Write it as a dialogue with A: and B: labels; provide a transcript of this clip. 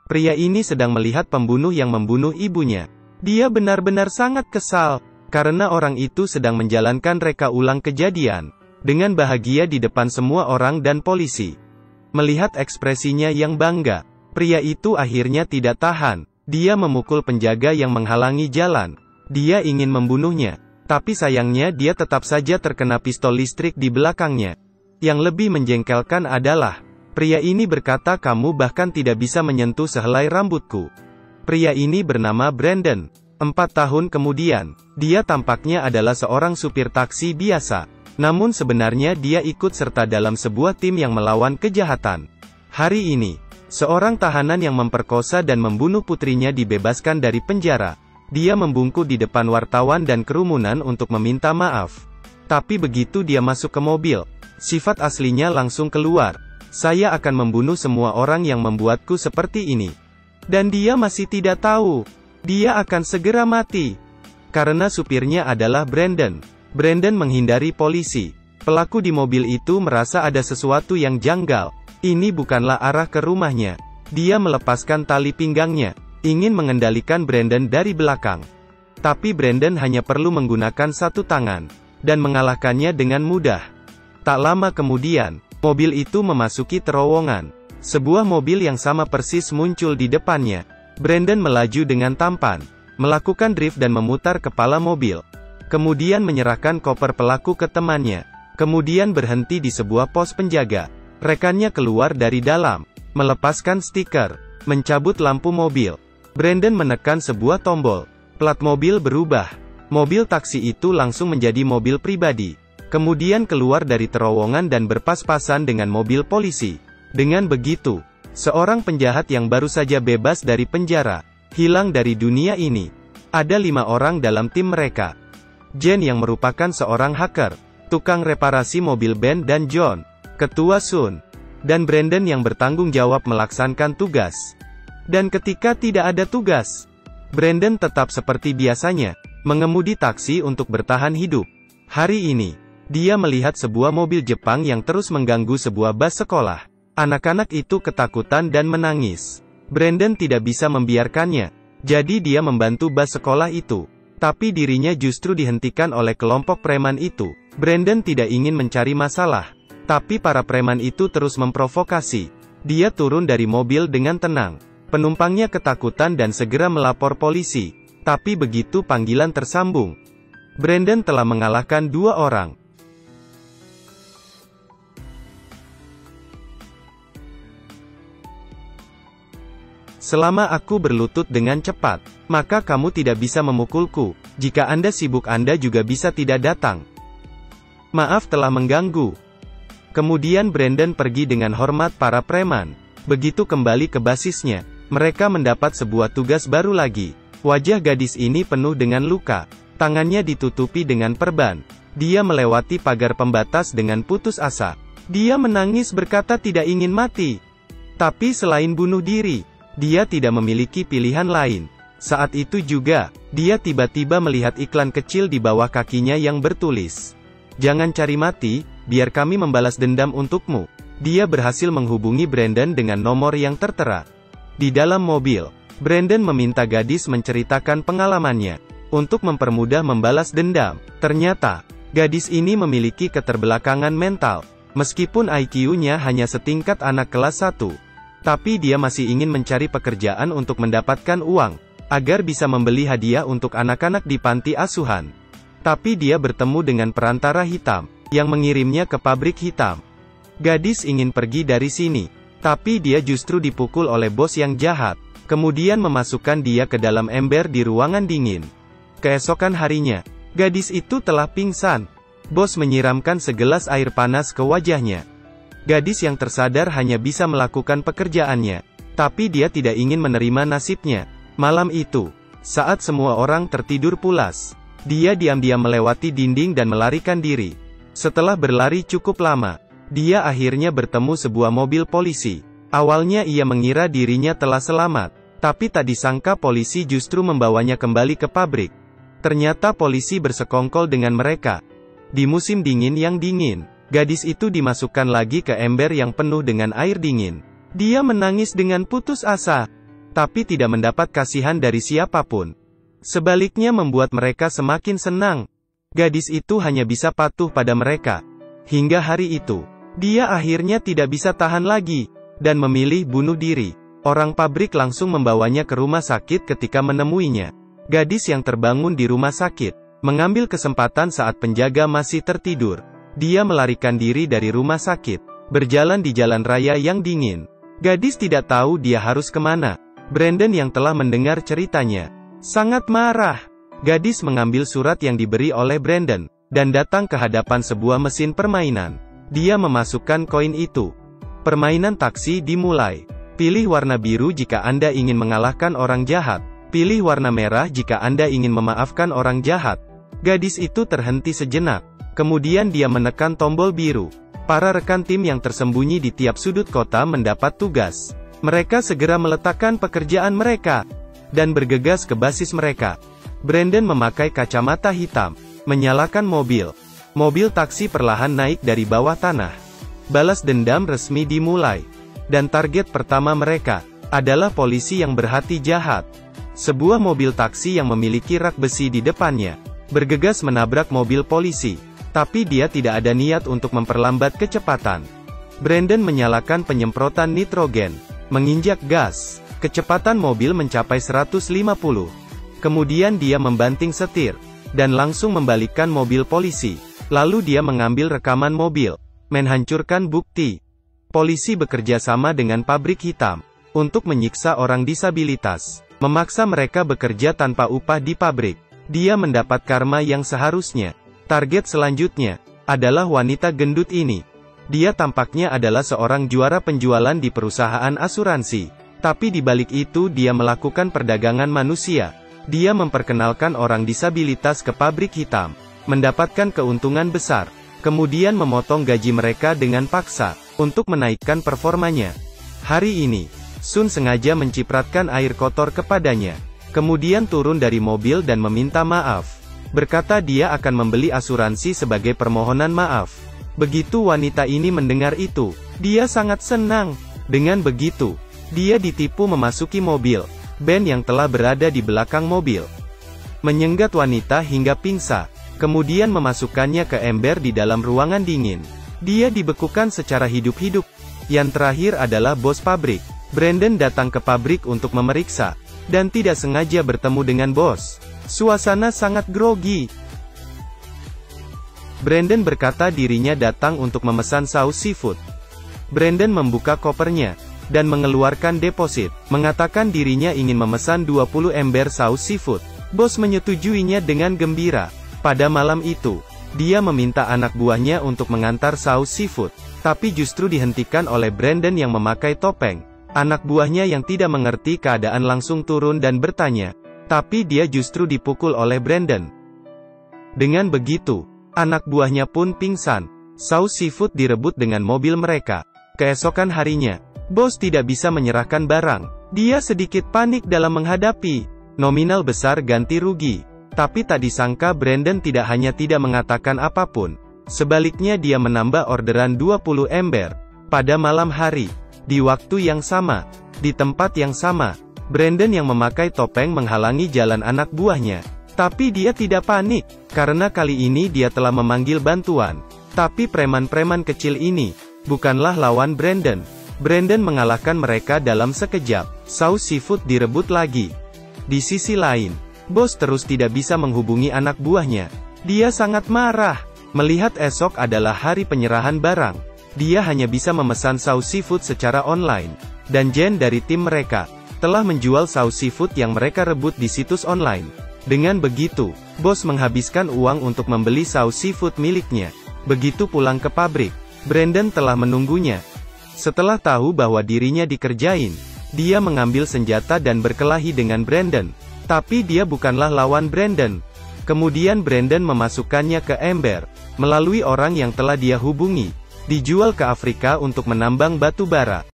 A: Pria ini sedang melihat pembunuh yang membunuh ibunya. Dia benar-benar sangat kesal, karena orang itu sedang menjalankan reka ulang kejadian, dengan bahagia di depan semua orang dan polisi. Melihat ekspresinya yang bangga, pria itu akhirnya tidak tahan. Dia memukul penjaga yang menghalangi jalan. Dia ingin membunuhnya, tapi sayangnya dia tetap saja terkena pistol listrik di belakangnya. Yang lebih menjengkelkan adalah, pria ini berkata kamu bahkan tidak bisa menyentuh sehelai rambutku. Pria ini bernama Brandon. 4 tahun kemudian, dia tampaknya adalah seorang supir taksi biasa. Namun sebenarnya dia ikut serta dalam sebuah tim yang melawan kejahatan. Hari ini, seorang tahanan yang memperkosa dan membunuh putrinya dibebaskan dari penjara. Dia membungkuk di depan wartawan dan kerumunan untuk meminta maaf. Tapi begitu dia masuk ke mobil, sifat aslinya langsung keluar. Saya akan membunuh semua orang yang membuatku seperti ini. Dan dia masih tidak tahu, dia akan segera mati. Karena supirnya adalah Brandon. Brandon menghindari polisi. Pelaku di mobil itu merasa ada sesuatu yang janggal. Ini bukanlah arah ke rumahnya. Dia melepaskan tali pinggangnya, ingin mengendalikan Brandon dari belakang. Tapi Brandon hanya perlu menggunakan satu tangan, dan mengalahkannya dengan mudah. Tak lama kemudian, mobil itu memasuki terowongan. Sebuah mobil yang sama persis muncul di depannya. Brandon melaju dengan tampan, melakukan drift dan memutar kepala mobil. Kemudian menyerahkan koper pelaku ke temannya. Kemudian berhenti di sebuah pos penjaga. Rekannya keluar dari dalam, melepaskan stiker, mencabut lampu mobil. Brandon menekan sebuah tombol. Plat mobil berubah. Mobil taksi itu langsung menjadi mobil pribadi. Kemudian keluar dari terowongan dan berpas-pasan dengan mobil polisi. Dengan begitu, seorang penjahat yang baru saja bebas dari penjara, hilang dari dunia ini. Ada 5 orang dalam tim mereka. Jen yang merupakan seorang hacker, tukang reparasi mobil Ben dan John, Ketua Sun, dan Brandon yang bertanggung jawab melaksanakan tugas. Dan ketika tidak ada tugas, Brandon tetap seperti biasanya, mengemudi taksi untuk bertahan hidup. Hari ini, dia melihat sebuah mobil Jepang yang terus mengganggu sebuah bus sekolah. Anak-anak itu ketakutan dan menangis. Brandon tidak bisa membiarkannya, jadi dia membantu bus sekolah itu. Tapi dirinya justru dihentikan oleh kelompok preman itu. Brandon tidak ingin mencari masalah. Tapi para preman itu terus memprovokasi. Dia turun dari mobil dengan tenang. Penumpangnya ketakutan dan segera melapor polisi. Tapi begitu panggilan tersambung, Brandon telah mengalahkan 2 orang. Selama aku berlutut dengan cepat, maka kamu tidak bisa memukulku. Jika Anda sibuk Anda juga bisa tidak datang. Maaf telah mengganggu. Kemudian Brandon pergi dengan hormat para preman. Begitu kembali ke basisnya, mereka mendapat sebuah tugas baru lagi. Wajah gadis ini penuh dengan luka. Tangannya ditutupi dengan perban. Dia melewati pagar pembatas dengan putus asa. Dia menangis berkata tidak ingin mati. Tapi selain bunuh diri, dia tidak memiliki pilihan lain. Saat itu juga, dia tiba-tiba melihat iklan kecil di bawah kakinya yang bertulis, "Jangan cari mati, biar kami membalas dendam untukmu." Dia berhasil menghubungi Brandon dengan nomor yang tertera. Di dalam mobil, Brandon meminta gadis menceritakan pengalamannya, untuk mempermudah membalas dendam. Ternyata, gadis ini memiliki keterbelakangan mental. Meskipun IQ-nya hanya setingkat anak kelas 1. Tapi dia masih ingin mencari pekerjaan untuk mendapatkan uang, agar bisa membeli hadiah untuk anak-anak di panti asuhan. Tapi dia bertemu dengan perantara hitam, yang mengirimnya ke pabrik hitam. Gadis ingin pergi dari sini, tapi dia justru dipukul oleh bos yang jahat, kemudian memasukkan dia ke dalam ember di ruangan dingin. Keesokan harinya, gadis itu telah pingsan. Bos menyiramkan segelas air panas ke wajahnya. Gadis yang tersadar hanya bisa melakukan pekerjaannya, tapi dia tidak ingin menerima nasibnya. Malam itu, saat semua orang tertidur pulas, dia diam-diam melewati dinding dan melarikan diri. Setelah berlari cukup lama, dia akhirnya bertemu sebuah mobil polisi. Awalnya ia mengira dirinya telah selamat, tapi tak disangka polisi justru membawanya kembali ke pabrik. Ternyata polisi bersekongkol dengan mereka. Di musim dingin yang dingin, gadis itu dimasukkan lagi ke ember yang penuh dengan air dingin. Dia menangis dengan putus asa. tapi tidak mendapat kasihan dari siapapun. Sebaliknya membuat mereka semakin senang. Gadis itu hanya bisa patuh pada mereka. Hingga hari itu, dia akhirnya tidak bisa tahan lagi, dan memilih bunuh diri. Orang pabrik langsung membawanya ke rumah sakit ketika menemuinya. Gadis yang terbangun di rumah sakit, mengambil kesempatan saat penjaga masih tertidur. Dia melarikan diri dari rumah sakit, berjalan di jalan raya yang dingin. Gadis tidak tahu dia harus kemana. Brandon yang telah mendengar ceritanya, sangat marah. Gadis mengambil surat yang diberi oleh Brandon, dan datang ke hadapan sebuah mesin permainan. Dia memasukkan koin itu. Permainan taksi dimulai. Pilih warna biru jika Anda ingin mengalahkan orang jahat. Pilih warna merah jika Anda ingin memaafkan orang jahat. Gadis itu terhenti sejenak. Kemudian dia menekan tombol biru. Para rekan tim yang tersembunyi di tiap sudut kota mendapat tugas. Mereka segera meletakkan pekerjaan mereka, dan bergegas ke basis mereka. Brandon memakai kacamata hitam, menyalakan mobil. Mobil taksi perlahan naik dari bawah tanah. Balas dendam resmi dimulai. Dan target pertama mereka adalah polisi yang berhati jahat. Sebuah mobil taksi yang memiliki rak besi di depannya bergegas menabrak mobil polisi, tapi dia tidak ada niat untuk memperlambat kecepatan. Brandon menyalakan penyemprotan nitrogen, menginjak gas. Kecepatan mobil mencapai 150. Kemudian dia membanting setir, dan langsung membalikkan mobil polisi. Lalu dia mengambil rekaman mobil, menghancurkan bukti. Polisi bekerja sama dengan pabrik hitam, untuk menyiksa orang disabilitas, memaksa mereka bekerja tanpa upah di pabrik. Dia mendapat karma yang seharusnya. Target selanjutnya, adalah wanita gendut ini. Dia tampaknya adalah seorang juara penjualan di perusahaan asuransi. Tapi di balik itu dia melakukan perdagangan manusia. Dia memperkenalkan orang disabilitas ke pabrik hitam, mendapatkan keuntungan besar, kemudian memotong gaji mereka dengan paksa, untuk menaikkan performanya. Hari ini, Sun sengaja mencipratkan air kotor kepadanya, kemudian turun dari mobil dan meminta maaf. Berkata dia akan membeli asuransi sebagai permohonan maaf. Begitu wanita ini mendengar itu, dia sangat senang. Dengan begitu, dia ditipu memasuki mobil band yang telah berada di belakang mobil, menyenggat wanita hingga pingsan, kemudian memasukkannya ke ember di dalam ruangan dingin. Dia dibekukan secara hidup-hidup. Yang terakhir adalah bos pabrik. Brandon datang ke pabrik untuk memeriksa, dan tidak sengaja bertemu dengan bos. Suasana sangat grogi. Brandon berkata dirinya datang untuk memesan saus seafood. Brandon membuka kopernya, dan mengeluarkan deposit, mengatakan dirinya ingin memesan 20 ember saus seafood. Bos menyetujuinya dengan gembira. Pada malam itu, dia meminta anak buahnya untuk mengantar saus seafood, tapi justru dihentikan oleh Brandon yang memakai topeng. Anak buahnya yang tidak mengerti keadaan langsung turun dan bertanya, tapi dia justru dipukul oleh Brandon. Dengan begitu, anak buahnya pun pingsan. Saus seafood direbut dengan mobil mereka. Keesokan harinya, bos tidak bisa menyerahkan barang. Dia sedikit panik dalam menghadapi nominal besar ganti rugi. Tapi tak disangka Brandon tidak hanya tidak mengatakan apapun. Sebaliknya dia menambah orderan 20 ember. Pada malam hari, di waktu yang sama, di tempat yang sama, Brandon yang memakai topeng menghalangi jalan anak buahnya. Tapi dia tidak panik, karena kali ini dia telah memanggil bantuan. Tapi preman-preman kecil ini, bukanlah lawan Brandon. Brandon mengalahkan mereka dalam sekejap. Saus seafood direbut lagi. Di sisi lain, bos terus tidak bisa menghubungi anak buahnya. Dia sangat marah. Melihat esok adalah hari penyerahan barang, dia hanya bisa memesan saus seafood secara online. Dan Jen dari tim mereka, telah menjual saus seafood yang mereka rebut di situs online. Dengan begitu, bos menghabiskan uang untuk membeli saus seafood miliknya. Begitu pulang ke pabrik, Brandon telah menunggunya. Setelah tahu bahwa dirinya dikerjain, dia mengambil senjata dan berkelahi dengan Brandon. Tapi dia bukanlah lawan Brandon. Kemudian Brandon memasukkannya ke ember, melalui orang yang telah dia hubungi, dijual ke Afrika untuk menambang batu bara.